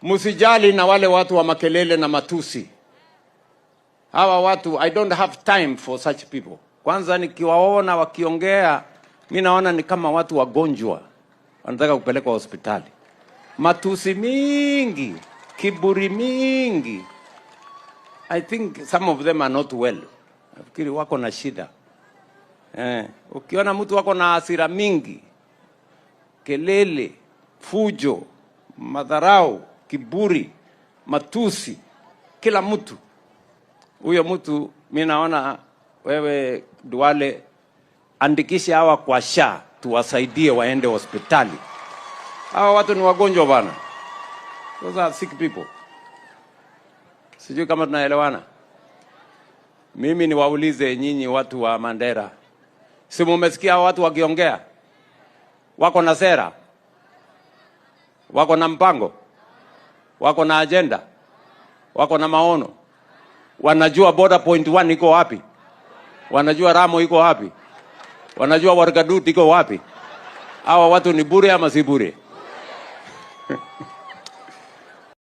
Musijali na wale watu wa makelele na matusi. Hawa watu, I don't have time for such people. Kwanza nikiwaona wakiongea, mimi naona ni kama watu wagonjwa wanataka kupelekwa hospitali. Matusi mingi, kiburi mingi. I think some of them are not well. Nafikiri wako na shida. Ukiona mtu wako na hasira mingi, kelele, fujo, madharau, kiburi, matusi, kila mtu, huyo mtu mimi naona wewe Duale andikisha hawa kwa SHA tuwasaidie waende hospitali. Hawa watu ni wagonjwa bana. Those are sick people. Sijui kama tunaelewana. Mimi niwaulize nyinyi watu wa Mandera. Si mmesikia watu wakiongea? Wako na sera? Wako na mpango? Wako na agenda? Wako na maono? Wanajua border point 1 iko wapi? Wanajua Ramo iko wapi? Wanajua Wargadut iko wapi? Hawa watu ni bure ama si bure?